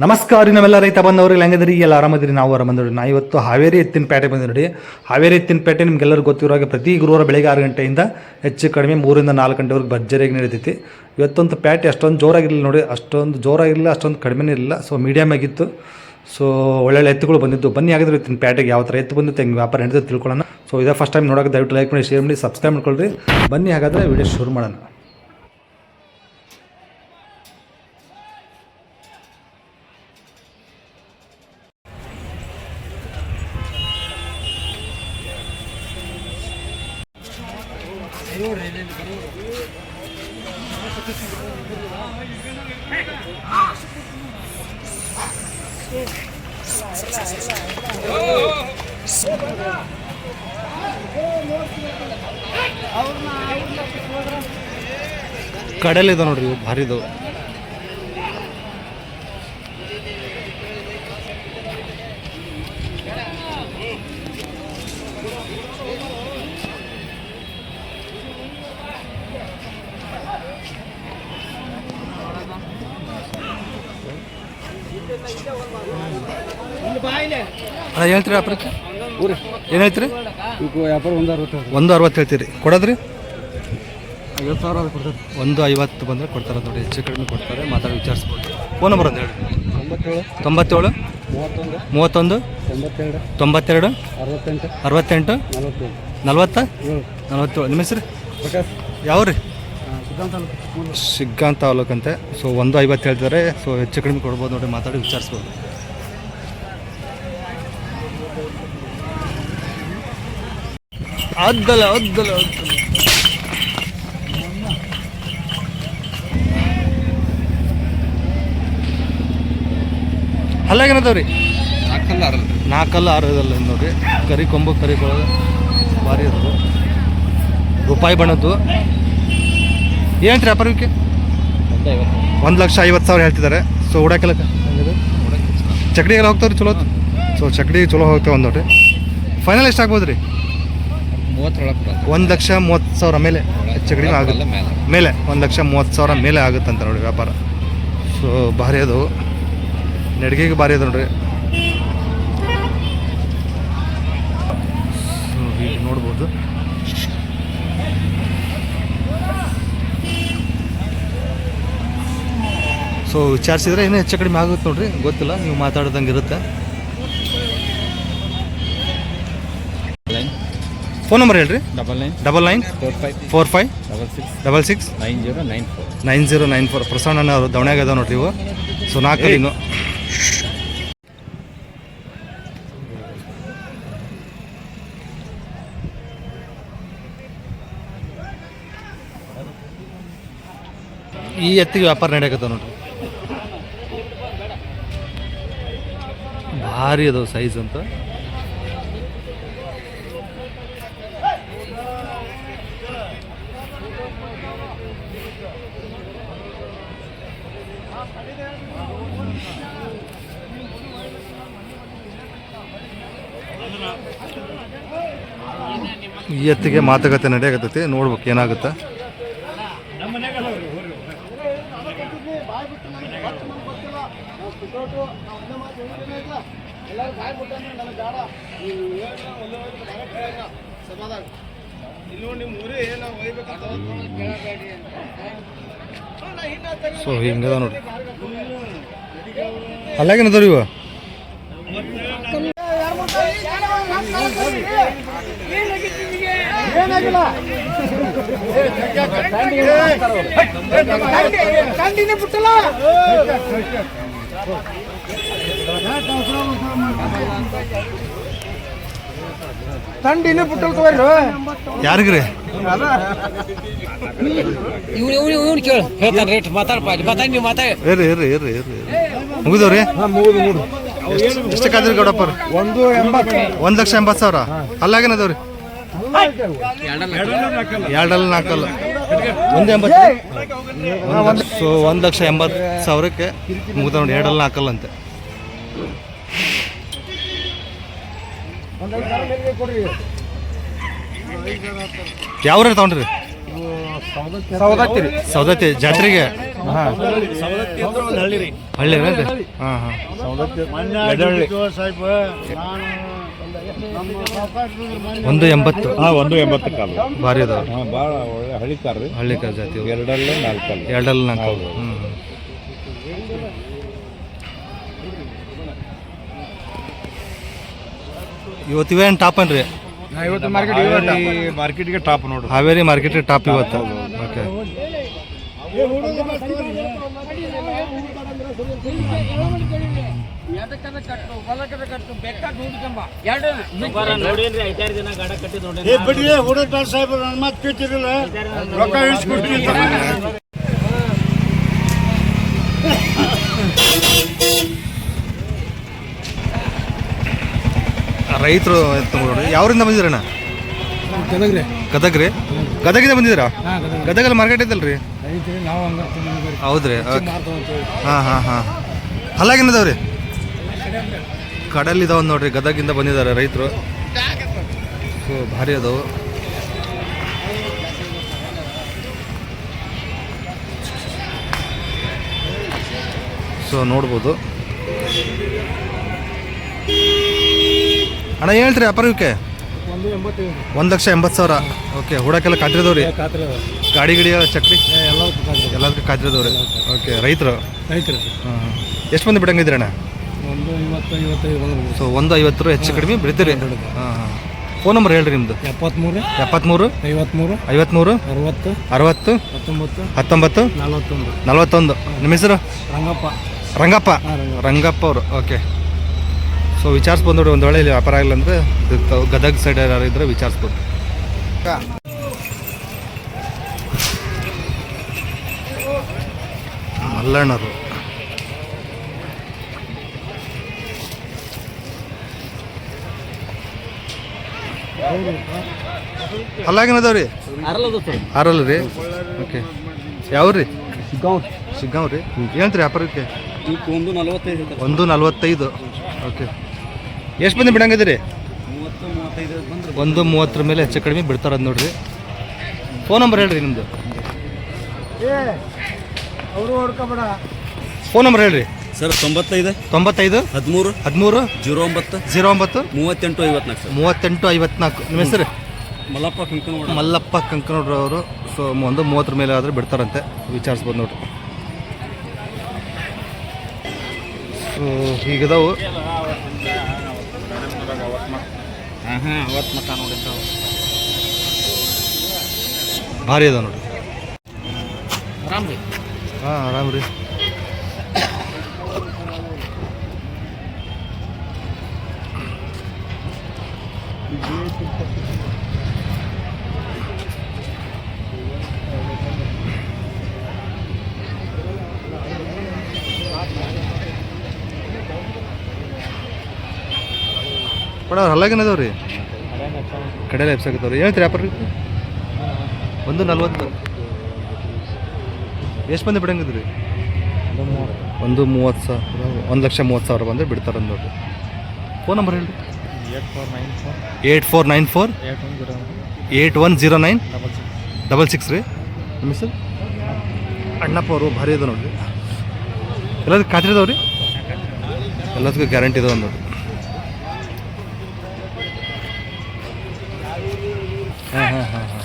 ನಮಸ್ಕಾರ ನಾವೆಲ್ಲ ರೈತ ಬಂದವ್ರಿಗೆ ಹೆಂಗದ್ರಿ ಎಲ್ಲ ಆರಾಮದಿರಿ. ನಾವು ಆರಾಮಂದ್ರಿ. ನಾ ಇವತ್ತು ಹಾವೇರಿ ಎತ್ತಿನ ಪೇಟೆ ಬಂದಿವಿ ನೋಡಿ. ಹಾವೇರಿ ಎತ್ತಿನ ಪೇಟೆ ನಿಮ್ಗೆಲ್ಲರೂ ಗೊತ್ತಿರೋ ಹಾಗೆ ಪ್ರತಿ ಗುರುವಾರ ಬೆಳಗ್ಗೆ 6 ಗಂಟೆಯಿಂದ ಹೆಚ್ಚು ಕಡಿಮೆ 3 ರಿಂದ 4 ಗಂಟೆವರೆಗೆ ಭರ್ಜರಿಯಾಗಿ ನಡೀತೈತಿ. ಇವತ್ತೊಂದು ಪೇಟೆ ಅಷ್ಟೊಂದು ಜೋರಾಗಿರಲಿಲ್ಲ ನೋಡಿ, ಅಷ್ಟೊಂದು ಜೋರಾಗಿರಲಿಲ್ಲ, ಅಷ್ಟೊಂದು ಕಡಿಮೆನೇ ಇರಲಿಲ್ಲ. ಸೊ ಮೀಡಿಯಮ್ ಆಗಿತ್ತು. ಸೊ ಒಳ್ಳೊಳ್ಳೆ ಎತ್ತುಗಳು ಬಂದಿದ್ದು. ಬನ್ನಿ ಆಗಿದ್ರೆ ಇವತ್ತಿನ ಪೇಟೆಗೆ ಯಾವ ಥರ ಎತ್ತು ಬಂದಿತ್ತು, ಹೆಂಗೆ ವ್ಯಾಪಾರ ನಡೆದು ತಿಳ್ಕೊಳ್ಳೋಣ. ಸೊ ಇದೇ ಫಸ್ಟ್ ಟೈಮ್ ನೋಡೋಕೆ ದಯವಿಟ್ಟು ಲೈಕ್ ಮಾಡಿ, ಶೇರ್ ಮಾಡಿ, ಸಬ್ಸ್ಕ್ರೈಬ್ ಮಾಡ್ಕೊಳ್ರಿ. ಬನ್ನಿ ಹಾಗಾದರೆ ವಿಡಿಯೋ ಶುರು ಮಾಡೋಣ. ಕಡಲಿದೆ ನೋಡ್ರಿ, ಭಾರಿದು. ಹೇಳ್ತೀರಿ ವ್ಯಾಪಾರಕ್ಕೆ? ಏನು ಹೇಳ್ತೀರಿ? ವ್ಯಾಪಾರ 160 ಹೇಳ್ತೀರಿ. ಕೊಡೋದ್ರಿ 50,000 ಕೊಡ್ತಾರೆ. 150 ಬಂದರೆ ಕೊಡ್ತಾರೆ ನೋಡಿ. ಹೆಚ್ಚು ಕಡಿಮೆ ಕೊಡ್ತಾರೆ, ಮಾತಾಡಿ ವಿಚಾರಿಸ್ಬೋದು. ಫೋನ್ ನಂಬರ್ ಅಂತ ಹೇಳಿ. 97 31 92 68 47. ನಿಮ್ಮ ಹೆಸರು ಯಾವ ರೀ? ಶಿಗ್ಗಾಂವ್ ತಾಲೂಕಂತೆ. ಸೊ 150 ಹೇಳ್ತಾರೆ. ಸೊ ಹೆಚ್ಚು ಕಡಿಮೆ ಕೊಡ್ಬೋದು ನೋಡಿ, ಮಾತಾಡಿ ವಿಚಾರಿಸ್ಬೋದು. ಅದ್ದಲ್ಲ ಹಲ್ಲಾಗೇನದವ್ರಿ? 4 6 ನೋಡ್ರಿ. ಕರಿ ಕೊಂಬು ಕರಿಗಳು ಭಾರಿ ಅದು, ರೂಪಾಯಿ ಬಣ್ಣದ್ದು. ಏನು ರೀ ವ್ಯಾಪಾರಕ್ಕೆ? 1,50,000 ಹೇಳ್ತಿದ್ದಾರೆ. ಸೊ ಉಡಾಕೆಲ್ಲ ಚಕಡಿಗೆಲ್ಲ ಹೋಗ್ತಾವ್ರಿ ಚಲೋ. ಸೊ ಚಕಡಿ ಚಲೋ ಹೋಗ್ತಾವೆ ಒಂದು ನೋಡ್ರಿ. ಫೈನಲ್ ಎಷ್ಟು ಆಗ್ಬೋದು ರೀ? 1,30,000 ಮೇಲೆ ಹೆಚ್ಚು ಕಡಿಮೆ ಆಗುತ್ತೆ. ಮೇಲೆ 1,30,000 ಮೇಲೆ ಆಗುತ್ತಂತ ನೋಡಿ ವ್ಯಾಪಾರ. ಸೊ ಭಾರಿ ಅದು, ನಡಿಗೆಗೆ ಭಾರಿ ಅದು ನೋಡ್ರಿ. ಹೀಗೆ ನೋಡ್ಬೋದು. ಸೊ ವಿಚಾರಿಸಿದ್ರೆ ಇನ್ನೂ ಹೆಚ್ಚು ಕಡಿಮೆ ಆಗುತ್ತೆ ನೋಡ್ರಿ, ಗೊತ್ತಿಲ್ಲ, ನೀವು ಮಾತಾಡ್ದಂಗೆ ಇರುತ್ತೆ. ಫೋನ್ ನಂಬರ್ ಹೇಳ್ರಿ. 99 45 66 9094. ಪ್ರಸನ್ನ ಅವರು ದವಣ್ಯಾಗ ಅದಾವ ನೋಡ್ರಿ ಇವು. ಸೊ 4 ಇನ್ನು ಈ ಎತ್ತಿಗೆ ವ್ಯಾಪಾರ ನಡೆಯಕತ್ತಾವ ನೋಡ್ರಿ. ಭಾರಿ ಅದಾವ ಸೈಜ್ ಅಂತ. ಈ ಎತ್ತಿಗೆ ಮಾತುಕತೆ ನಡೆಯಕತ್ತೈತಿ, ನೋಡ್ಬೇಕು ಏನಾಗುತ್ತೆ. ಸೊ ಹಿಂಗದ ನೋಡ್ರಿ. ಅಲ್ಲಾಗೇನದವ್ರಿ ಇವ? ತಂಡಿನ ಪುಟ್ಟಲ್ ತಗೋರಿ. ಯಾರಿಗ್ರಿ? ಇವ್ನು ಕೇಳು, ಹೇಳ್ತಾನೆ ರೇಟ್. ಮಾತಾಡಿ ನೀವು ಮಾತಾಡಿ. ಇರ್ರಿ ಮುಗಿದವ್ರಿ? ಎಷ್ಟಕ್ಕಾದ್ರಿ ಗೌಡಪ್ಪ? 1,80,000. ಅಲ್ಲಾಗೇನದವ್ರಿ? 2,4 180. ಸೊ 1,80,000ಕ್ಕೆ ಮುಗಿದ ನೋಡಿ. 2,4 ಅಂತೆ. ಯಾವ ತಗೊಂಡ್ರಿ? ಸೌದತ್ತಿ ಜಾತ್ರೆಗೆ ಹಾಂ ಹಳ್ಳಿ ರೀ ಹಳ್ಳಿ ಏನ್ರಿ ಹಾಂ ಹಾಂ ಒಂದು 80 ಹಾಂ 180 ಕಾಲು ಭಾರಿ ಅದಾವ ಹಾಂ ಭಾಳ ಒಳ್ಳೆ ಹಳ್ಳಿ ಕಾರ್ ರೀ ಹಳ್ಳಿ ಕಾರ್ ಜಾತಿ ಎರಡಲ್ಲೇ 4 ಕಾಲು ಎರಡಲ್ಲಿ 4 ಹ್ಞೂ ಇವತ್ತು ಇವೇನು ಟಾಪ್ ಅನ್ರಿ ಇವತ್ತು ಮಾರ್ಕೆಟ್ಗೆ ಟಾಪ್ ನೋಡ್ರಿ ಹಾವೇರಿ ಮಾರ್ಕೆಟ್ ಟಾಪ್ ಇವತ್ತು ಓಕೆ ರೈತರು ನೋಡ್ರಿ ಯಾವ್ರಿಂದ ಬಂದಿದ್ರಣ್ಣ ಗದಗ್ ರೀ ಗದಗಿಂದ ಬಂದಿದ್ದೀರಾ ಗದಗಲ್ಲಿ ಮಾರ್ಕೆಟ್ ಐತಲ್ರಿ ಹೌದ್ರಿ ಹಾಂ ಹಾಂ ಹಾಂ ಹಲ್ಲಾಗಿನದವ್ರಿ ಕಡಲಿದಾವ್ ನೋಡ್ರಿ ಗದಗಿಂದ ಬಂದಿದ್ದಾರೆ ರೈತರು ಸೊ ಭಾರಿ ಅದಾವು ಸೊ ನೋಡ್ಬೋದು ಅಣ್ಣ ಹೇಳ್ತೀರಿ ವ್ಯಾಪಾರಕ್ಕೆ 1,80,000 ಓಕೆ ಹುಡಕ್ಕೆಲ್ಲ ಕಾತಿರಿದವ್ರಿ ಗಾಡಿ ಚಕ್ರಿ ಎಲ್ಲದಕ್ಕೆ ಕಾತಿರಿದವ್ರಿ ಓಕೆ ರೈತರು ಹಾಂ ಎಷ್ಟು ಮಂದಿ ಬಿಡಂಗಿದ್ರಿ ಅಣ್ಣ ಸೊ 150 ಹೆಚ್ಚು ಕಡಿಮೆ ಬಿಡ್ತೀರಿ ಹಾಂ ಹಾಂ ಫೋನ್ ನಂಬರ್ ಹೇಳ್ರಿ ನಿಮ್ಮದು 73 53 53 60 19 41 ನಿಮ್ಮ ಹೆಸರು ರಂಗಪ್ಪ ಅವರು ಓಕೆ ಸೊ ವಿಚಾರಿಸ್ಬೋದು ನೋಡಿ ಒಂದು ವೇಳೆ ಇಲ್ಲಿ ವ್ಯಾಪಾರ ಆಗಿಲ್ಲ ಅಂದರೆ ಗದಗ್ ಸೈಡ್ ಯಾರು ಇದ್ದರೆ ವಿಚಾರಿಸ್ಬೋದು ಮಲ್ಲಣ್ಣರು ಅಲ್ಲಾಗಿನದವ್ರಿ ಆರಲ್ಲ ರೀ ಓಕೆ ಯಾವ್ರಿ ಶಿಗ್ಗಾಂವ್ ರೀ ಏನಂತ್ರಿ ವ್ಯಾಪಾರಕ್ಕೆ 145 ಓಕೆ ಎಷ್ಟು ಮಂದಿ ಬಿಡಂಗಿದ್ದೀರಿ 130 ಮೇಲೆ ಹೆಚ್ಚು ಕಡಿಮೆ ಬಿಡ್ತಾರದು ನೋಡ್ರಿ ಫೋನ್ ನಂಬರ್ ಹೇಳ್ರಿ ನಿಮ್ಮದು ಫೋನ್ ನಂಬರ್ ಹೇಳ್ರಿ ಸರ್ 95 13 09 09 3854 ನಿಮ್ಮ ಹೆಸರು ಮಲ್ಲಪ್ಪ ಕಂಕನೋಡ್ರು ಅವರು ಸೊ 130 ಮೇಲೆ ಆದರೆ ಬಿಡ್ತಾರಂತೆ ವಿಚಾರಿಸ್ಬೋದು ನೋಡ್ರಿ ಸೊ ಹೀಗದಾವು ಭಾರಿ ಅದ ನೋಡ್ರಿ ಹಾಂ ಆರಾಮ್ ರೀ ಬಡ ಹಲ್ಲಾಗಿನದವ್ರಿ ಕಡೆಲ್ಲ ಎಪ್ಸಾಕತ್ತವ್ರಿ ಏನಂತೀರಿ ವ್ಯಾಪಾರ 140 ಎಷ್ಟು ಮಂದಿ ಬಿಡಂಗಿದ್ರಿ 130,000 1,30,000 ಬಂದರೆ ಬಿಡ್ತಾರೆ ನೋಡ್ರಿ ಫೋನ್ ನಂಬರ್ ಹೇಳ್ರಿ 8494 8109 66 ರೀ ನಿಮ್ಮ ಹೆಸರು ಅಣ್ಣಪ್ಪ ಅವರು ಭಾರಿ ಅದ ನೋಡ್ರಿ ಎಲ್ಲದಕ್ಕೆ ಖಾತ್ರಿ ಇದಾವೆ ರೀ ಎಲ್ಲದಕ್ಕೂ ಗ್ಯಾರಂಟಿ ಇದಾವೆ ನೋಡ್ರಿ ಹಾಂ ಹಾಂ ಹಾಂ ಹಾಂ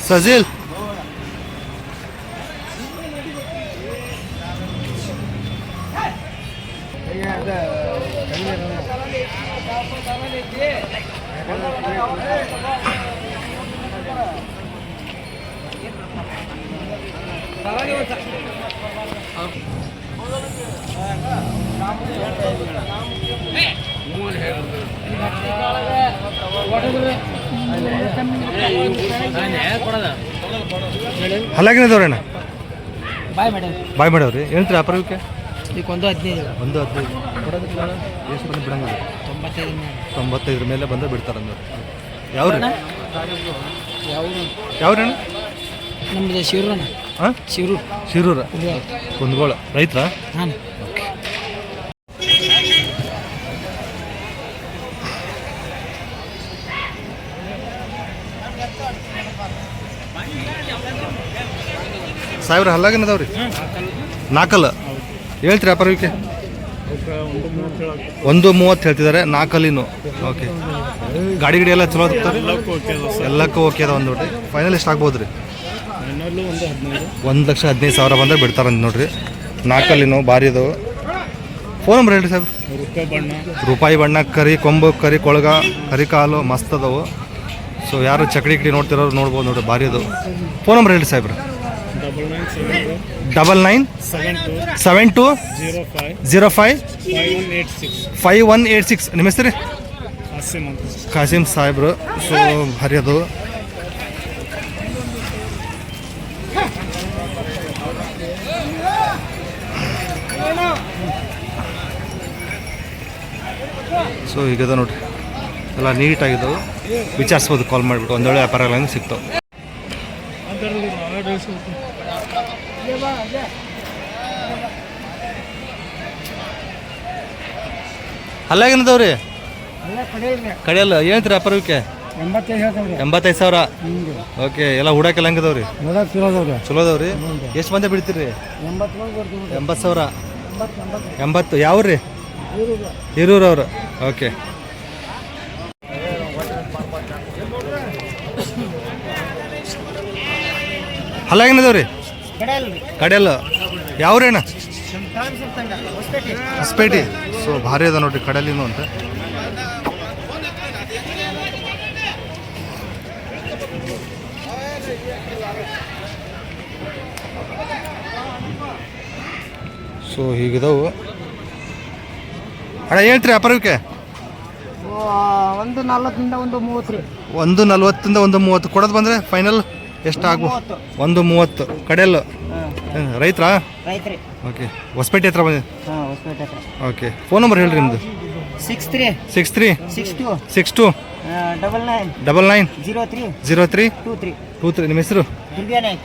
ಸಜಿಲ್ ಹಲ್ಲಾಗಿನದವ್ರಣ್ಣ ಬಾಯ್ ಮಾಡವ್ರಿ ಏನಂತೀರಿ ವ್ಯಾಪಾರಕ್ಕೆ ಈಗ 115 ಎಷ್ಟು ಬಂದು ಬಿಡಂಗಿಲ್ಲ 95 ಮೇಲೆ ಬಂದರೆ ಬಿಡ್ತಾರೆ ಅಂದ್ರೆ ಯಾವ್ರಿ ಯಾವ್ರಣ್ಣ? ನಮ್ದು ಶಿವರಣ್ಣ. ಹಾಂ, ಶಿವರು ಶಿರೂರ ಕುಂದಗೋಳ ರೈತರ. ಹಾಂ. ಸಾವಿರ ಹಲ್ಲಾಗೇನದಾವ್ರಿ? ನಾಲ್ಕಲ್ಲ ಹೇಳ್ತೀರಿ ವ್ಯಾಪಾರಕ್ಕೆ? 1:30 ಹೇಳ್ತಿದ್ದಾರೆ. ನಾಲ್ಕಲ್ಲಿನು ಓಕೆ. ಗಾಡಿ ಎಲ್ಲ ಚಲೋ ಆಗ್ತಾರೆ, ಎಲ್ಲಕ್ಕೂ ಓಕೆ ಅದ. ಒಂದು ನೋಡ್ರಿ ಫೈನಲ್ ಎಷ್ಟು ಆಗ್ಬೋದು ರೀ? 1,15,000 ಬಂದರೆ ಬಿಡ್ತಾರಂತ ನೋಡ್ರಿ. ನಾಲ್ಕಲ್ಲಿನು ಭಾರಿ ಅದಾವೆ. ಫೋನ್ ನಂಬರ್ ಹೇಳ್ರಿ ಸಾಹೇಬ್. ರೂಪಾಯಿ ಬಣ್ಣ, ಕರಿ ಕೊಂಬು, ಕರಿ ಕೊಳಗ, ಕರಿ ಕಾಲು ಮಸ್ತ್ ಅದಾವು. ಸೊ ಯಾರು ಚಕಡಿ ಗಿಡಿ ನೋಡ್ತಿರೋರು ನೋಡ್ಬೋದು ನೋಡ್ರಿ, ಭಾರಿ ಅದು. ಫೋನ್ ನಂಬರ್ ಹೇಳಿ ಸಾಹೇಬ್ರ. 9972055186. ನಿಮ್ಮ ಹೆಸರು? ಕಾಸಿಮ್ ಸಾಹೇಬ್ರು. ಸೊ ಭಾರಿ ಅದು. ಸೊ ಈಗದ ನೋಡ್ರಿ, ಎಲ್ಲ ನೀಟಾಗಿದ್ದವು. ವಿಚಾರಿಸ್ಬೋದು ಕಾಲ್ ಮಾಡಿಬಿಟ್ಟು, ಒಂದೊಳ್ಳೆ ವ್ಯಾಪಾರಗಳನ್ನು ಸಿಗ್ತಾವೆ. ಅಲ್ಲಾಗೇನದವ್ರಿ? ಕಡೆಯಲ್ಲ ಹೇಳ್ತೀರಿ ವ್ಯಾಪಾರಕ್ಕೆ? 85,000. ಓಕೆ. ಎಲ್ಲ ಹುಡಾಕೆಲ್ಲ ಹೆಂಗದವ್ರಿ? ಚಲೋ ಅದಾವ್ರಿ. ಎಷ್ಟು ಮಂದಿ ಬಿಡ್ತೀರಿ? 80,000. 80. ಯಾವ್ರಿ? ಹಿರೂರವ್ರು. ಓಕೆ. ಹಲ್ಲಾಗೇನದವ್ರಿ? ಕಡೆಯಲ್ಲ. ಯಾವ್ರಿ ಅಣ್ಣ? ಹೊಸಪೇಟೆ. ಸೊ ಭಾರಿ ಅದ ನೋಡ್ರಿ ಕಡಲಿನು ಅಂತ. ಸೊ ಹೀಗಿದಾವು. ಅಣ್ಣ ಹೇಳ್ತೀರಿ ವ್ಯಾಪಾರಕ್ಕೆ? 1:40 1:30 ರೀ. 1:40 1:30 ಕೊಡೋದು ಬಂದರೆ ಫೈನಲ್ ಎಷ್ಟು ಆಗ್ಬೋದು? 1:30. ಕಡೆಯಲ್ಲ. ರೈತರಾ? ರೈತ್ರಿ. ಓಕೆ. ಹೊಸಪೇಟೆ ಹತ್ರ ಬಂದಿದೆ. ಹಾಂ, ಹೊಸಪೇಟೆ ಹತ್ರ. ಓಕೆ. ಫೋನ್ ನಂಬರ್ ಹೇಳ್ರಿ ನಿಮ್ಮದು. 63 63 62 62 99 99 03 03 23. 23. ನಿಮ್ಮ ಹೆಸರು? ದುರ್ಗ್ಯಾ ನಾಯ್ಕ.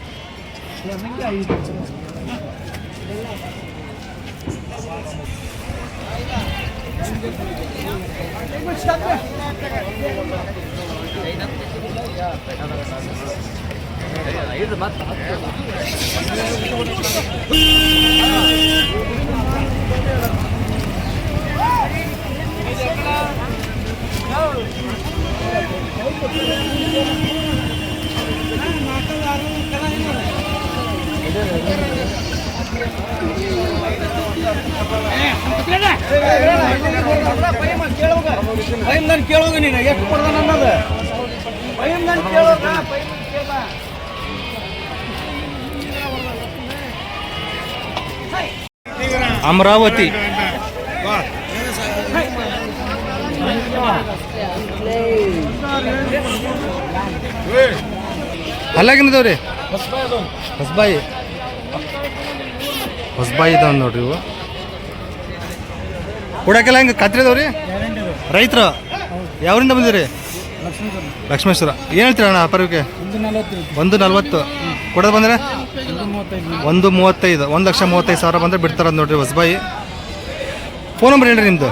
ಕೇಳೋಗ ನೀನು ಎಷ್ಟು ಕೊಡ್ದ ನನ್ನದು ಅಮರಾವತಿ. ಅಲ್ಲಾಗೇನದವ್ರಿ? ಹೊಸಬಾಯಿ. ಹೊಸಬಾಯಿ ಇದಾವ ನೋಡ್ರಿ ಇವು. ಹುಡಕೆಲ್ಲ ಹೆಂಗೆ ಕತ್ರಿದವ್ರಿ? ರೈತರು. ಯಾವರಿಂದ ಬಂದಿರಿ? ಲಕ್ಷ್ಮೇಶ್ವರ. ಏನು ಹೇಳ್ತೀರ ಅಣ್ಣ ವ್ಯಾಪಾರಕ್ಕೆ? 1:40 ಕೊಡೋದು ಬಂದರೆ 1:35. 1,35,000 ಬಂದರೆ ಬಿಡ್ತಾರ ನೋಡ್ರಿ ಹೊಸಬಾಯಿ. ಫೋನ್ ನಂಬರ್ ಹೇಳ್ರಿ ನಿಮ್ಮದು.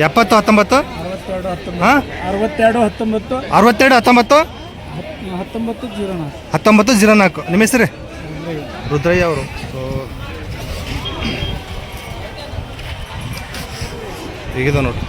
70 19 ಹಾಂ 62 19 19 04. ನಿಮ್ಮ ಹೆಸರು? ರುದ್ರಯ್ಯ ಅವರು. ಸೊ ಹೀಗಿದೆ ನೋಡ್ರಿ.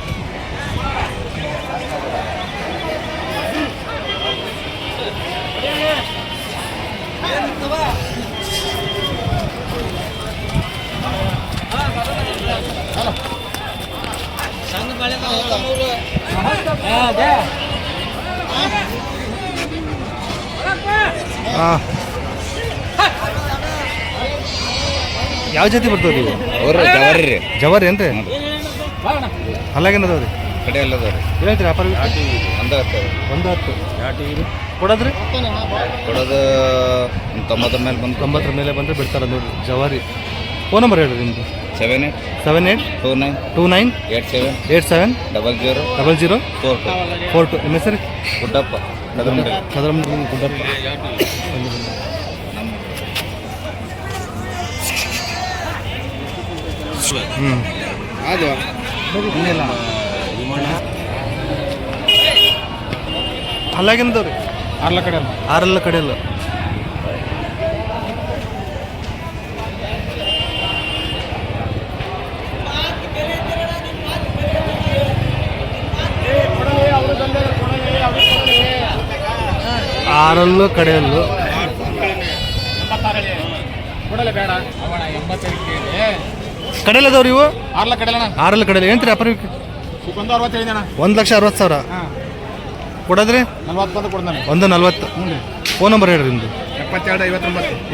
ಯಾವ ಜಾತಿ ಬರ್ತಾವ ನೀವು? ಜವಾರಿ ರೀ. ಜವಾರಿ ಏನ್ರಿ? ಅಲ್ಲಾಗೇನದವ್ರಿ? ಕಡೆ ಎಲ್ಲದವ್ರಿ. ಹೇಳ್ತೀರಿ ವ್ಯಾಪಾರ? 1:10 ಕೊಡೋದ್ರಿ? ಕೊಡೋದು 90 ಮೇಲೆ ಬಂದು 90 ಮೇಲೆ ಬಂದರೆ ಬಿಡ್ತಾರ ನೋಡ್ರಿ ಜವಾರಿ. ಫೋನ್ ನಂಬರ್ ಹೇಳ್ರಿ ನಿಮ್ಮದು. 7829 7829 87 87 00 00 42 42. ನಿಮ್ಮ ಹೆಸರು? ಗುಡ್ಡಪ್ಪ ಕದರಮುಂಡಿ. ಕದರಮುಂಡಿ ಗುಡ್ಡಪ್ಪ. ಅದು ಅಲ್ಲಾಗಿಂದವ್ರಿ ಆರಲ್ಲ ಕಡೆಯಲ್ಲ. ಆರಲ್ಲು ಕಡೆಯಲ್ಲು ಕಡೆಯಲ್ಲದವ್ರಿ ಇವು ಆರಲ್ಲ ಕಡೆಯಲ್ಲ ಏನ್ರಿ ವ್ಯಾಪಾರ? 1,60,000 ಕೊಡೋದ್ರಿ 1,40,000. ಫೋನ್ ನಂಬರ್ ಹೇಳ್ರಿ ನಿಮ್ಮದು. 72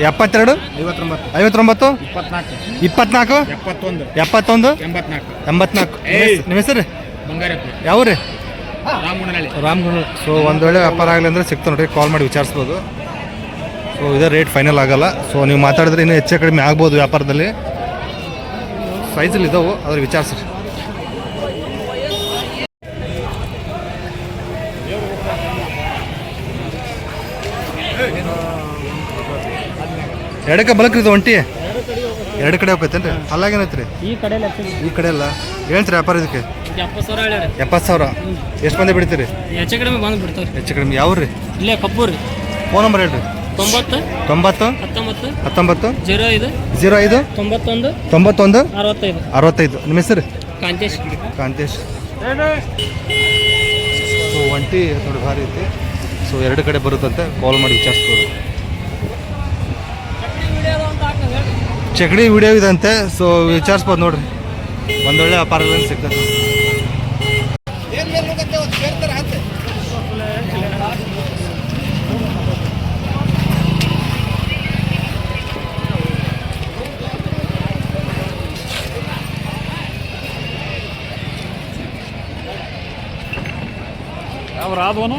59 24 71 84. ನಿಮ್ಮ ಹೆಸರು ಯಾವ ರೀ? ರಾಮಗುಣ. ಸೊ ಒಂದು ವೇಳೆ ವ್ಯಾಪಾರ ಆಗಲಿ ಅಂದರೆ ಸಿಗ್ತಾ ನೋಡ್ರಿ, ಕಾಲ್ ಮಾಡಿ ವಿಚಾರಿಸ್ಬೋದು. ಸೊ ಇದೇ ರೇಟ್ ಫೈನಲ್ ಆಗಲ್ಲ. ಸೊ ನೀವು ಮಾತಾಡಿದ್ರೆ ಇನ್ನೂ ಹೆಚ್ಚು ಕಡಿಮೆ ಆಗ್ಬೋದು ವ್ಯಾಪಾರದಲ್ಲಿ. ಸೈಜಲ್ಲಿ ಇದಾವೆ, ಅದ್ರ ವಿಚಾರಿಸ್ರಿ. ಎಡಕ್ಕೆ ಬಲಕ್ರಿ ಇದು ಒಂಟಿ? ಎರಡು ಕಡೆ ಹೋಗ್ತೈತೇನ್ರಿ? ಅಲ್ಲಾಗೇನೈತ್ರಿ ಈ ಕಡೆ ಎಲ್ಲ ಹೇಳ್ತೀರಿ ವ್ಯಾಪಾರ ಇದಕ್ಕೆ? 70,000. ಎಷ್ಟು ಮಂದಿ ಬಿಡ್ತೀರಿ? ಹೆಚ್ಚು ಕಡಿಮೆ ಬಂದು ಬಿಡ್ತಾವ್ರಿ. ಹೆಚ್ಚು ಕಡಿಮೆ ಯಾವ ರೀ? ಇಲ್ಲೇ ಕಬ್ಬೂರಿ. ಫೋನ್ ನಂಬರ್ ಹೇಳ್ರಿ. 90 19 19 05 05 91 91 65. 65. ನಿಮ್ಮ ಹೆಸರು? ಕಾಂತೇಶ್. ಕಾಂತೇಶ್. ಸೊ ಒಂಟಿ ನೋಡಿ ಭಾರಿ ಐತಿ. ಸೊ ಎರಡು ಕಡೆ ಬರುತ್ತಂತೆ, ಕಾಲ್ ಮಾಡಿ ವಿಚಾರಿಸ್ಬೋದು. ಚಕಡಿ ವಿಡಿಯೋ ಇದಂತೆ, ಸೊ ವಿಚಾರಿಸ್ಬೋದು ನೋಡ್ರಿ. ಒಂದೊಳ್ಳೆ ವ್ಯಾಪಾರದಲ್ಲಿ ಸಿಗ್ತದೆ. ಅವ್ರು ಆದ್ವನು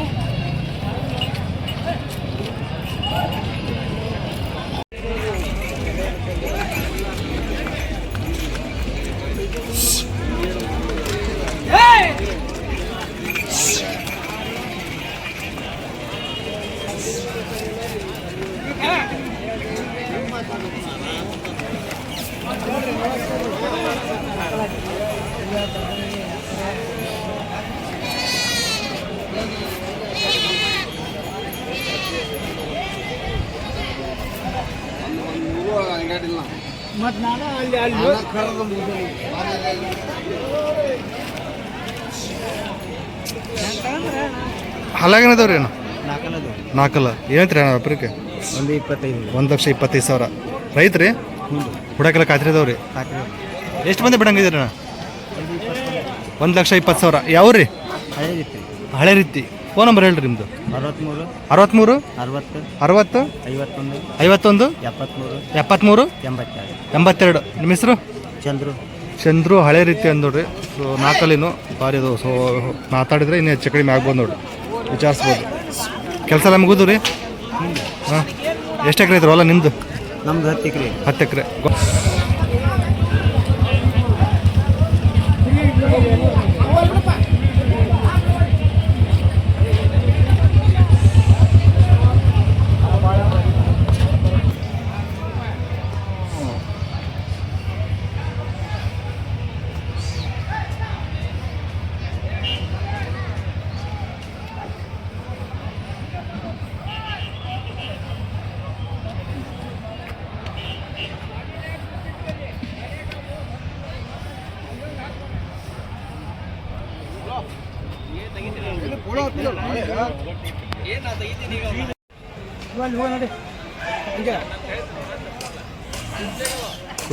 ಹಲಾಗೇನದವ್ರಿ ಏನು? ನಾಲ್ಕಲ್ಲ ಏನೈತ್ರಿ ಅಣ್ಣ ವ್ಯಾಪಾರಕ್ಕೆ? 1,25,000. ರೈತ್ರಿ ಹುಡಕೆಲ್ಲ ಖಾತ್ರಿ ಅದಾವ್ರಿ? ಎಷ್ಟು ಮಂದಿ ಬಿಡಂಗಿದ್ದೀರಿ ಅಣ್ಣ? 1,20,000. ಯಾವ ರೀ? ಹಳೆ ರೀತಿ. ಫೋನ್ ನಂಬರ್ ಹೇಳ್ರಿ ನಿಮ್ಮದು. 63 60 51 73 82. ನಿಮ್ಮ ಹೆಸರು? ಚಂದ್ರು. ಹಳೆ ರೀತಿ ಅಂದ್ ನೋಡ್ರಿ. ಸೊ ನಾಲ್ಕಲ್ಲಿನೂ ಭಾರಿ ಅದು. ಸೊ ಮಾತಾಡಿದ್ರೆ ಇನ್ನೂ ಹೆಚ್ಚು ಕಡಿಮೆ ಆಗ್ಬೋದು ನೋಡ್ರಿ, ವಿಚಾರಿಸ್ಬೋದು. ಕೆಲಸ ಎಲ್ಲ ಮುಗಿದು ರೀ? ಹಾಂ. ಎಷ್ಟು ಎಕರೆ ಐತ್ರಿ ಹೊಲ ನಿಮ್ಮದು? ನಮ್ದು 10 ಎಕರೆ. 10 ಎಕರೆ.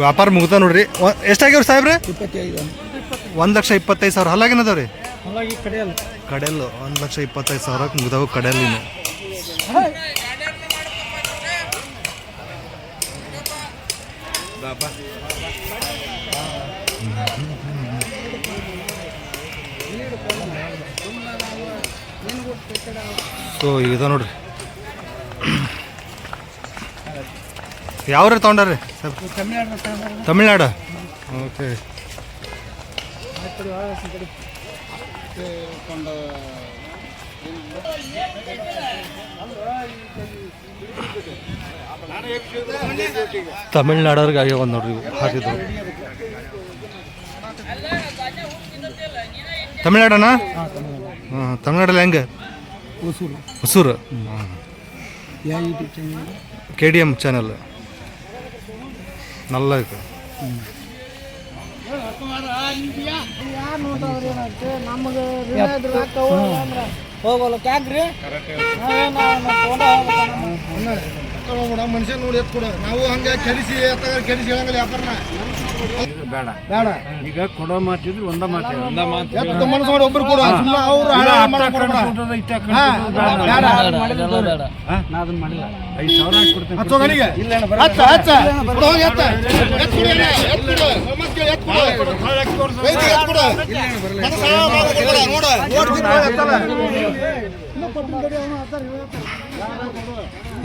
ವ್ಯಾಪಾರ ಮುಗ್ದ ನೋಡ್ರಿ. ಎಷ್ಟಾಗ್ಯವ್ರಿ ಸಾಹೇಬ್ರೆ? 1,25,000. ಹಲ್ಲಾಗೇನದಾವ್ರಿ? ಕಡೆಯಲ್ಲು 1,25,000 ಮುಗ್ದವು ಕಡೆಯಲ್ಲಿನ. ಸೊ ಈಗ ನೋಡ್ರಿ ಯಾವ್ರ ತೊಗೊಂಡ್ರಿ ಸರ್? ತಮಿಳ್ನಾಡು. ಓಕೆ. ತಮಿಳ್ನಾಡವ್ರಿಗೆ ಆಗ್ಯಾವ ನೋಡ್ರಿ ಇವು ಹಾಕಿದ್ದು. ತಮಿಳ್ನಾಡನಾ? ಹಾಂ, ತಮಿಳ್ನಾಡಲ್ಲಿ ಹೆಂಗೆ? ಹೊಸೂರು. KDM ಚಾನಲ್ ನಲ್ಲ ಇದು. ಹೋಗಲ್ಲ ಕ್ಯಾಕ್ರಿ ಮನುಷ್ಯ ನೋಡಿ ಎತ್ ಕೊಡ. ನಾವು ಹಂಗೆ ಕೆಡಿಸಿ ಕೆಡಿಸಿ ಹೇಳಂಗಿಲ್ಲ ವ್ಯಾಪಾರನ. ಬೇಡ ಬೇಡ. ಈಗ ಕೊಡೋ ಮಾತಿದ್ರು ಒಂದ ಮಾತು ಮನಸ್ಸು ಮಾಡಿ ಒಬ್ರು ಕೊಡು. ಅವ್ರು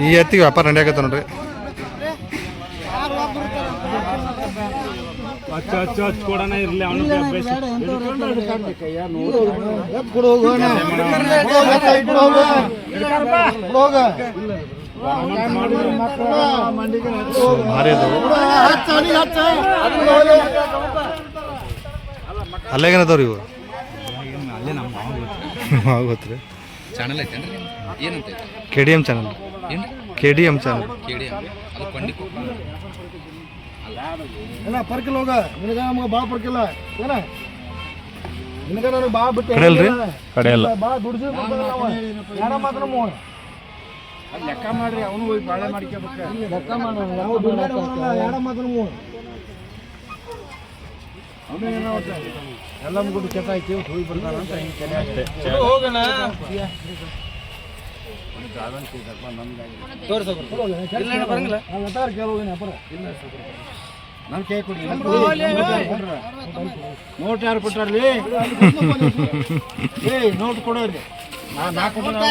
ಈ ಎತ್ತಿಗೆ ವ್ಯಾಪಾರ ನಡೆಯಕತ್ತ ನೋಡ್ರಿ. ಕೊಡೋಣ ಇರ್ಲಿ ಅವನು ಭಾರಿ ಅದು. ಅಲ್ಲೇಗೇನದವ್ರಿ ಇವು? ಗೊತ್ತ್ರಿ. ಚಾನಲ್ ಐತೇನ್ರಿ? ಏನಂತ KDM ಚಾನಲ್. KDM channel. ಅದು ಕೊಂಡಿ ಇಲ್ಲ ಪರ್ಕಿಲ್ಲ ಹೋಗ. ನಿನಗ ನಮ್ಗೆ ಭಾಳ ಪರ್ಕಿಲ್ಲ ಏನ? ನಿನಗ ನನಗೆ ಭಾಳ ಬಿಟ್ಟು ಕಡೆಯಲ್ರಿ? ಕಡೆಯಲ್ಲ. ಭಾಳ ದುಡ್ಸಿ ಯಾರ ಮಾತ್ರ ಲೆಕ್ಕ ಮಾಡ್ರಿ. ಅವನು ಹೋಗಿ ಬಾಳೆ ಮಾಡ್ಕೋಬೇಕು. ಲೆಕ್ಕ ಮಾಡ್ರಿ. ನಾವು ಯಾರ ಮಾತ್ರ ಅವನು ಏನೋ ಎಲ್ಲ ಮುಗಿದು ಕೆಟ್ಟ ಆಯ್ತು ಹೋಗಿ ಬರ್ತಾರಂತ ಹಿಂಗೆ ಕೆರೆ ಅಷ್ಟೇ ಹೋಗೋಣ. ನಾನು ಕೈ ಕೊಡಿ. ನೋಟ್ ಯಾರು ಕೊಟ್ಟಾರ್ಲಿ? ನೋಟ್ ಕೊಡೋರಿ. ನಾಲ್ಕು ಕೊಟ್ರೆ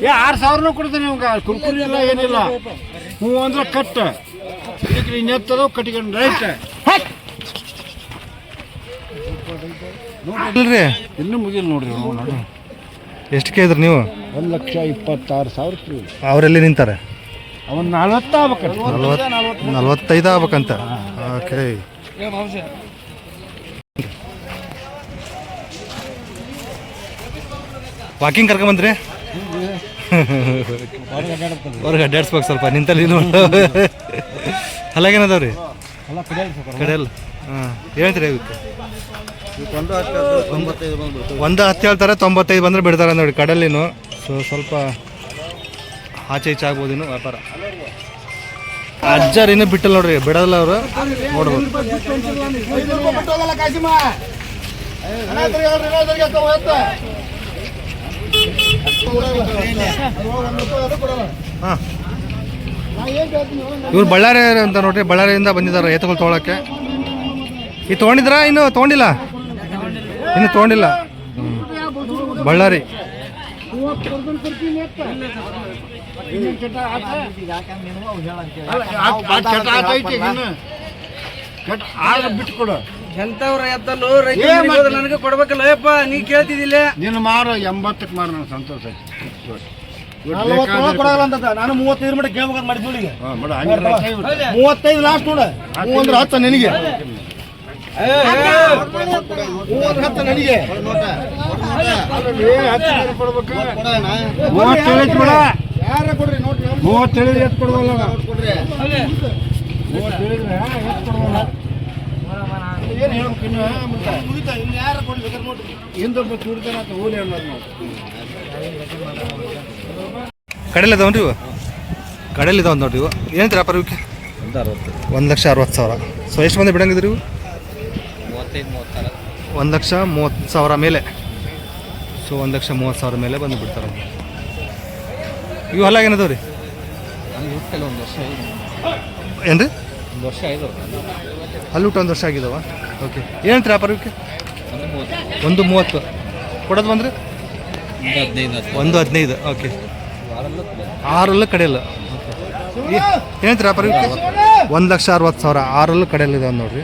6,000 ಕೊಡ್ತೇನೆ ನಿಮ್ಗೆ. ಕುರ್ಕುರಿ ಎಲ್ಲ ಏನಿಲ್ಲ. ಹ್ಞೂ ಅಂದ್ರೆ ಕಟ್ಟ ಇದಕ್ಕೆ ಇನ್ನೆತ್ತದ ಕಟ್ಟಿಕೊಂಡು ರೈಟ್. ಇಲ್ರಿ ಇನ್ನೂ ಮುಗಿಲ್ ನೋಡ್ರಿ. ಎಷ್ಟು ಕೇಳಿದ್ರಿ ನೀವು? 1,26,000. ಅವರೆಲ್ಲಿ ನಿಂತಾರೆ? ಅವನ್ 40 ಆಗ್ಬೇಕಂತ. 45 ಆಗ್ಬೇಕಂತ. ಓಕೆ. ವಾಕಿಂಗ್ ಕರ್ಕೊಂಬಂದ್ರಿ? ಹೊರಗೆ ಅಡ್ಡಾಡ್ಸ್ಬೇಕು ಸ್ವಲ್ಪ. ನಿಂತಲ್ಲಿ ಅಲ್ಲಾಗೇನದಾವ್ರಿ? ಕಡೆಯಲ್ಲ. ಹಾಂ, ಹೇಳ್ತೀರಿ ಇವಕ್ಕೆ? ಒಂದು 10 ಹೇಳ್ತಾರೆ, 95 ಬಂದರೆ ಬಿಡ್ತಾರೆ ನೋಡಿ ಕಡಲಿನು. ಸೊ ಸ್ವಲ್ಪ ಆಚೆ ಈಚೆ ಆಗ್ಬೋದು ಇನ್ನು ವ್ಯಾಪಾರ. ಅಜ್ಜಾರು ಇನ್ನೂ ಬಿಟ್ಟಲ್ಲ ನೋಡ್ರಿ, ಬಿಡಲ್ಲ ಅವರು. ನೋಡ್ಬೋದು. ಹಾಂ, ಇವ್ರು ಬಳ್ಳಾರಿ ಅಂತ ನೋಡ್ರಿ. ಬಳ್ಳಾರಿಯಿಂದ ಬಂದಿದ್ದಾರೆ ಎತ್ತುಗಳು ತೊಗೊಳಕ್ಕೆ. ಈ ತೊಗೊಂಡಿದ್ರ? ಇನ್ನು ತೊಗೊಂಡಿಲ್ಲ? ಇನ್ನು ತೊಗೊಂಡಿಲ್ಲ. ಬಳ್ಳಾರಿ. ಬಿಟ್ಕೊಡು. ಎಂತವ್ರ ಎತ್ತಲು ನನಗೆ ಕೊಡ್ಬೇಕಲ್ಲ ಯಪ್ಪ. ನೀ ಕೇಳ್ತಿದ್ದಿಲ್ಲ. ನೀನು ಮಾರು 80ಕ್ಕೆ ಮಾರು. ನಾನು ಸಂತೋಷ ಆಯ್ತು. ನಾನು 35 ಮಟ್ಟ ಕೇಳ್ಬೇಕಂತ ಮಾಡಿದ್ದು. 35 ಲಾಸ್ಟ್ ನೋಡ. 10 ನಿನಗೆ. 10 ನನಗೆ. 37 ಎತ್ತು ಕೊಡುವಲ್ಲ. 37 ಏನು ಹೇಳ್ಬೇಕು ಇನ್ನು? ಮುಗಿತಾ ಇನ್ನು ಯಾರು ಕೊಡ್ಬೇಕಾದ್ರೆ ನೋಡ್ರಿ. ಹಿಂದೊಬ್ಬ ಚೂಡ್ತಾನ ಅಂತ ಹೋಲಿ ಅನ್ನೋದು ನಾವು. ಕಡೆಯಲ್ಲಿ ಇದಾವನ್ರಿ ಇವು? ಕಡೆಯಲ್ಲಿ ಇದಾವ ನೋಡ್ರಿ ಇವು. ಏನಂತೀರ ವ್ಯಾಪಾರ ಇವಕ್ಕೆ? 1,60,000. ಸೊ ಎಷ್ಟು ಮಂದಿ ಬಿಡಂಗಿದ್ರಿ ಇವು? 1,30,000 ಮೇಲೆ. ಸೊ 1,30,000 ಮೇಲೆ ಬಂದು ಬಿಡ್ತಾರೆ. ಇವು ಹಲ್ಲಾಗೇನದವ ರೀ? ಏನು ರೀ? 1 ವರ್ಷ ಆಯ್ತು. ಹಲ್ಲುಟ್ಟು 1 ವರ್ಷ ಆಗಿದಾವ. ಓಕೆ. ಏನಂತೀರ ವ್ಯಾಪಾರ ಇವಕ್ಕೆ? 1,30,000 ಕೊಡೋದು ಬಂದರೆ 1.15 ಓಕೆ. 6 ಕಡೆಯಲ್ಲ. ಏನಂತೀರ ವ್ಯಾಪಾರ? 1,60,000 6 ಕಡೆಯಲ್ಲಿದೆ ನೋಡ್ರಿ.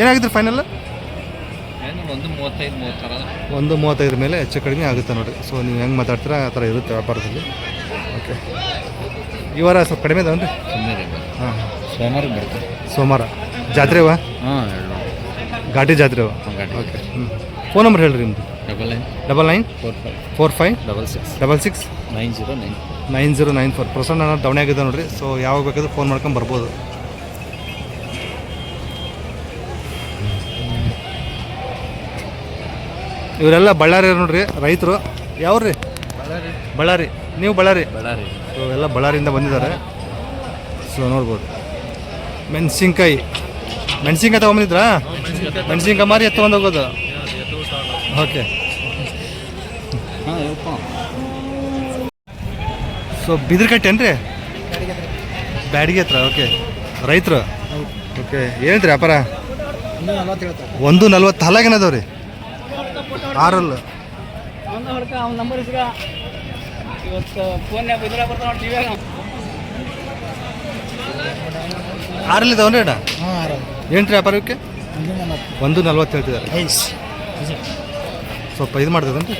ಏನಾಗಿದ್ರಿ ಫೈನಲ್? 1.35 ಮೇಲೆ ಹೆಚ್ಚು ಕಡಿಮೆ ಆಗುತ್ತೆ ನೋಡಿರಿ. ಸೊ ನೀವು ಹೆಂಗೆ ಮಾತಾಡ್ತೀರಾ ಆ ಥರ ಇರುತ್ತೆ ವ್ಯಾಪಾರದಲ್ಲಿ. ಓಕೆ, ಈ ವಾರ ಸ್ವಲ್ಪ ಕಡಿಮೆ ಇದಾವನ್ರಿ? ಹಾಂ, ಸೋಮವಾರ ಜಾತ್ರೆವಾ? ಘಾಟಿ ಜಾತ್ರೆವಾ? ಓಕೆ. ಫೋನ್ ನಂಬರ್ ಹೇಳ್ರಿ ನಿಮ್ಮದು. 9945669094 ಪ್ರಸನ್ನ ದವಣೆ ಆಗಿದೆ ನೋಡಿರಿ. ಸೊ ಯಾವಾಗ ಬೇಕಾದ್ರೂ ಫೋನ್ ಮಾಡ್ಕೊಂಡು ಬರ್ಬೋದು. ಇವರೆಲ್ಲ ಬಳ್ಳಾರಿ ನೋಡ್ರಿ ರೈತರು. ಯಾವ್ರಿ? ಬಳ್ಳಾರಿ. ನೀವು ಬಳ್ಳಾರಿ? ಸೊ ಎಲ್ಲ ಬಳ್ಳಾರಿಯಿಂದ ಬಂದಿದ್ದಾರೆ. ಸೊ ನೋಡ್ಬೋದು. ಮೆಣಸಿನ್ಕಾಯಿ ತೊಗೊಂಬಂದಿದ್ರಾ? ಮೆಣಸಿನ್ಕಾಯಿ ಮಾರಿ ಎತ್ಕೊಂಡು ಹೋಗೋದು. ಓಕೆ. ಸೊ ಬಿದಿರ್ಕಟ್ಟೇನ್ರಿ? ಬ್ಯಾಡಿಗೆ ಹತ್ರ. ಓಕೆ, ರೈತರು. ಓಕೆ, ಏನಂತ್ರಿ ವ್ಯಾಪಾರ? 140 ಹಲಾಗೇನದವ್ರಿ? 6 6 ಅಣ್ಣ? ಏನ್ರಿ ವ್ಯಾಪಾರಕ್ಕೆ? 140 ಹೇಳ್ತಿದ್ದಾರೆ. ಸ್ವಲ್ಪ ಇದು ಮಾಡ್ತದೇನ್ರಿ?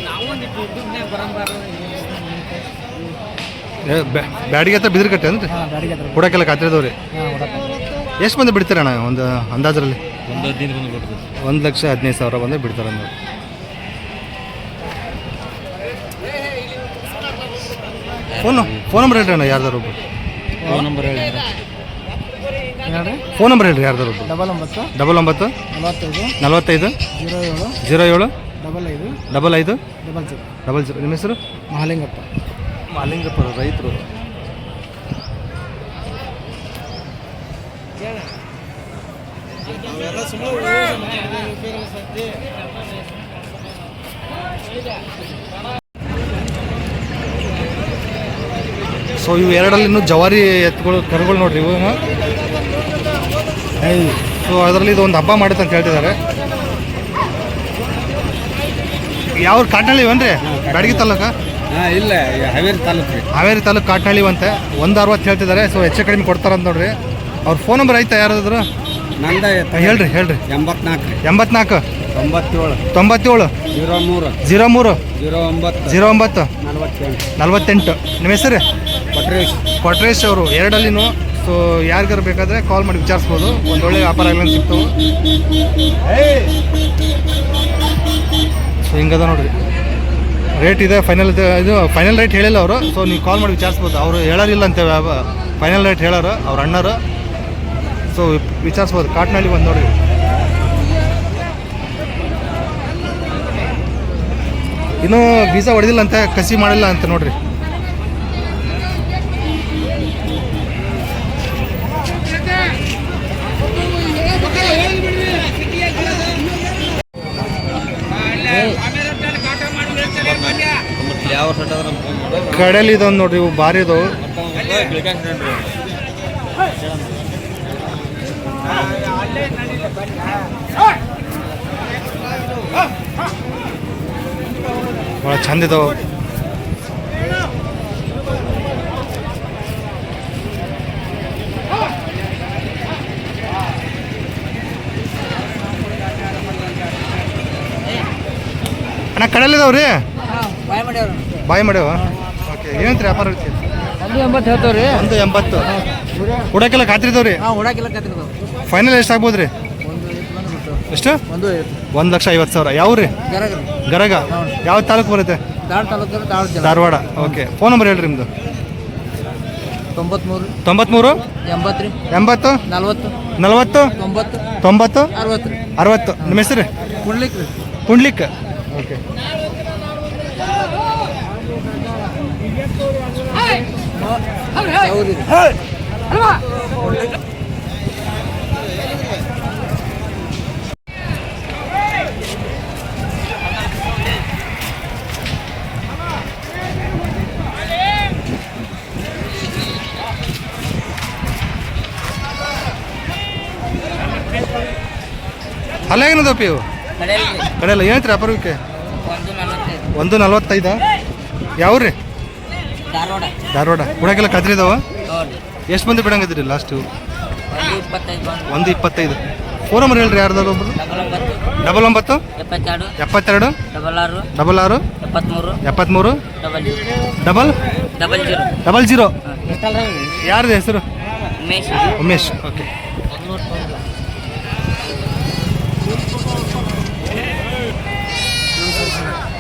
ಬ್ಯಾಡಿಗೆ ಹತ್ರ ಬಿದಿರು ಕಟ್ಟೆ ಅಂದ್ರೆ ಕೊಡಕ್ಕೆಲ್ಲ ಖಾತ್ರಿದವ್ರಿ. ಎಷ್ಟು ಮಂದಿ ಬಿಡ್ತೀರಣ್ಣ ಒಂದು ಅಂದಾಜರಲ್ಲಿ? 1,15,000 ಬಂದು ಬಿಡ್ತಾರೆ ನೋಡಿ. ಫೋನ್ ನಂಬರ್ ಹೇಳ್ರಿ ಅಣ್ಣ ಯಾರ್ದಾರು ಒಬ್ಬರು. ಫೋನ್ ನಂಬರ್ ಹೇಳ್ರಿ ಯಾರ್ದಾರು ಒಬ್ಬರು. 99 45 07 55 00. ನಿಮ್ಮ ಹೆಸರು? ಮಹಾಲಿಂಗಪ್ಪ ರೈತರು. ಸೊ ಇವು ಎರಡಲ್ಲಿ ಇನ್ನೂ ಜವಾರಿ ಎತ್ತುಗಳು ಕರುಗಳು ನೋಡ್ರಿ ಇವು. ಸೊ ಅದರಲ್ಲಿ ಇದು ಒಂದು ಹಬ್ಬ ಮಾಡುತ್ತೆ ಅಂತ ಹೇಳ್ತಿದ್ದಾರೆ. ಯಾವ ಕಾಟ್ನಳ್ಳಿ ಇವನ್ರಿ? ಬ್ಯಾಡಗಿ ತಾಲೂಕ? ಇಲ್ಲ, ಹಾವೇರಿ ತಾಲೂಕು ಕಾಟ್ನಳ್ಳಿ ಅಂತೆ. 160 ಹೇಳ್ತಿದ್ದಾರೆ. ಸೊ ಹೆಚ್ಚು ಕಡಿಮೆ ಕೊಡ್ತಾರಂತ ನೋಡ್ರಿ. ಅವ್ರ ಫೋನ್ ನಂಬರ್ ಐತಾ ಯಾರಾದ್ರು? ಹೇಳ್ರಿ 84 97 97 03 09 48. 48. ನಿಮ್ಮ ಹೆಸರು? ಕೊಟ್ರೇಶ್ ಅವರು. ಎರಡಲ್ಲಿನೂ. ಸೊ ಯಾರಿಗಾರು ಬೇಕಾದರೆ ಕಾಲ್ ಮಾಡಿ ವಿಚಾರಿಸ್ಬೋದು. ಒಂದೊಳ್ಳೆ ವ್ಯಾಪಾರ ಆಗಲಿ ಸಿಗ್ತವೆ. ಸೊ ಹಿಂಗದ ನೋಡ್ರಿ. ರೇಟ್ ಇದೆ ಫೈನಲ್. ಇದು ಫೈನಲ್ ರೇಟ್ ಹೇಳಿಲ್ಲ ಅವರು. ಸೊ ನೀವು ಕಾಲ್ ಮಾಡಿ ವಿಚಾರಿಸ್ಬೋದು. ಅವರು ಹೇಳೋರಿಲ್ಲ ಅಂತ ಫೈನಲ್ ರೇಟ್ ಹೇಳೋರು ಅವ್ರ ಅಣ್ಣರು. ಸೊ ವಿಚಾರಿಸ್ಬೋದು. ಕಾಟ್ನಲ್ಲಿ ಬಂದು ನೋಡ್ರಿ. ಇನ್ನೂ ಬೀಜ ಹೊಡೆದಿಲ್ಲ ಅಂತ, ಕಸಿ ಮಾಡಿಲ್ಲ ಅಂತ ನೋಡ್ರಿ. ಕಡೆಯಲ್ಲಿ ಇದೊಂದು ನೋಡ್ರಿ. ಇವು ಭಾರಿ ಇದಾವೆ. ಭಾಳ ಚಂದ ಇದಾವೆ. ಅಣ್ಣ ಕಡೆಯಲ್ಲಿದಾವ್ರಿ? ಬಾಯಿ ಮಾಡ್ಯಾವ. ಓಕೆ, ಏನಂತ್ರಿ ವ್ಯಾಪಾರ? 180 ಹೇಳ್ತಾವ್ರಿ. 180. ಹುಡಕ್ಕೆಲ್ಲ ಖಾತ್ರಿದವ್ರಿ? ಫೈನಲ್ ಎಷ್ಟು ಆಗ್ಬೋದು ರೀ? ಎಷ್ಟು? 1,50,000. ಯಾವ ರೀ? ಗರಗ. ಯಾವ ತಾಲೂಕು ಬರುತ್ತೆ? ಧಾರವಾಡ. ಓಕೆ, ಫೋನ್ ನಂಬರ್ ಹೇಳ್ರಿ ನಿಮ್ಮದು. 93 80 40 90 60. ನಿಮ್ಮ ಹೆಸರು? ಪುಂಡ್ಲಿಕ್. ಓಕೆ. ಅಲ್ಲ ಏನದಪ್ಪ ಇವು? ಕಡೆಯಲ್ಲ ಏನೈತ್ರಿ ಅಪರೂಪಕ್ಕೆ 145 ಯಾವ್ರಿ ಧಾರವಾಡ ಬಿಡಕ್ಕೆಲ್ಲ ಕದ್ರಿ ಇದಾವ ಎಷ್ಟು ಮಂದಿ ಬಿಡಂಗಿದ್ರಿ ಲಾಸ್ಟು 125 ಫೋನ್ ನಂಬರ್ ಹೇಳ್ರಿ ಯಾರ್ದಾರು ಒಬ್ರು 99 72 66 73 00 ಯಾರ್ದು ಹೆಸರು ಉಮೇಶ್ ಓಕೆ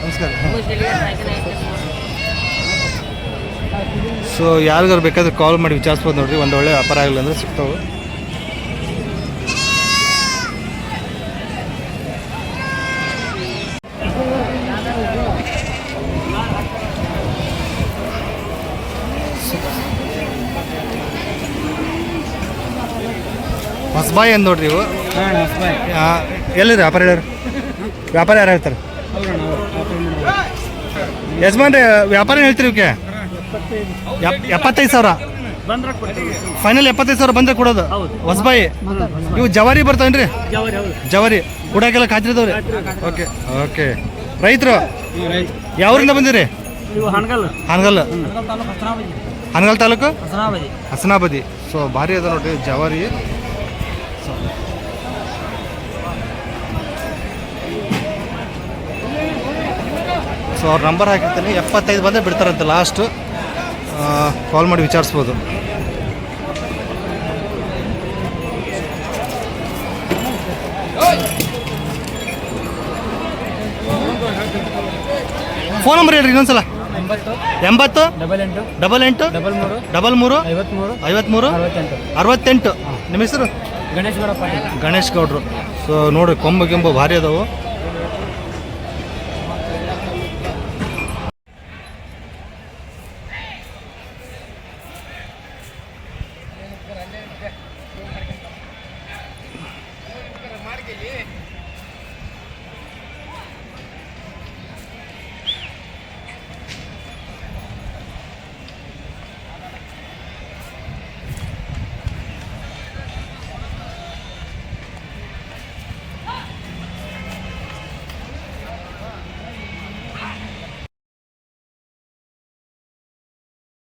ನಮಸ್ಕಾರ ಸೊ ಯಾರಿಗಾರು ಬೇಕಾದ್ರೆ ಕಾಲ್ ಮಾಡಿ ವಿಚಾರಿಸ್ಬೋದು ನೋಡ್ರಿ ಒಂದು ಒಳ್ಳೆ ವ್ಯಾಪಾರ ಆಗಲಿಲ್ಲ ಅಂದರೆ ಸಿಗ್ತಾವೆ ಹೊಸಬಾಯಿ ಅಂದ್ ನೋಡ್ರಿ ಇವು ಎಲ್ಲಿರಿ ವ್ಯಾಪಾರ ಯಾರು ಹೇಳ್ತಾರೆ ಯಜಮಾನ್ರಿ ವ್ಯಾಪಾರ ಹೇಳ್ತೀರಿ ಇವಕ್ಕೆ 75,000 ಫೈನಲ್ 75,000 ಬಂದ್ರೆ ಕೊಡೋದು ಹೊಸಬಾಯಿ ಇವು ಜವಾರಿ ಬರ್ತಾವೇನ್ರಿ ಜವಾರಿ ಕುಡಾಕೆಲ್ಲ ಕಾತಿರ್ತಾವ್ರಿ ಓಕೆ ಓಕೆ ರೈತರು ಯಾವ್ರಿಂದ ಬಂದಿರಿ ಹಾನಗಲ್ ತಾಲೂಕು ಹಸನಾಬದಿ ಸೊ ಭಾರಿ ಅದ ನೋಡ್ರಿ ಜವಾರಿ ಸೊ ಅವ್ರ ನಂಬರ್ ಹಾಕಿರ್ತೀನಿ 75 ಬಂದರೆ ಬಿಡ್ತಾರಂತೆ ಲಾಸ್ಟು ಕಾಲ್ ಮಾಡಿ ವಿಚಾರಿಸ್ಬೋದು ಫೋನ್ ನಂಬರ್ ಹೇಳ್ರಿ ಇನ್ನೊಂದ್ಸಲ 80 88 33 68 ನಿಮ್ಮ ಹೆಸರು ಗಣೇಶ್ ಗೌಡ್ರು ಸೊ ನೋಡಿರಿ ಕೊಂಬು ಭಾರಿ ಅದಾವು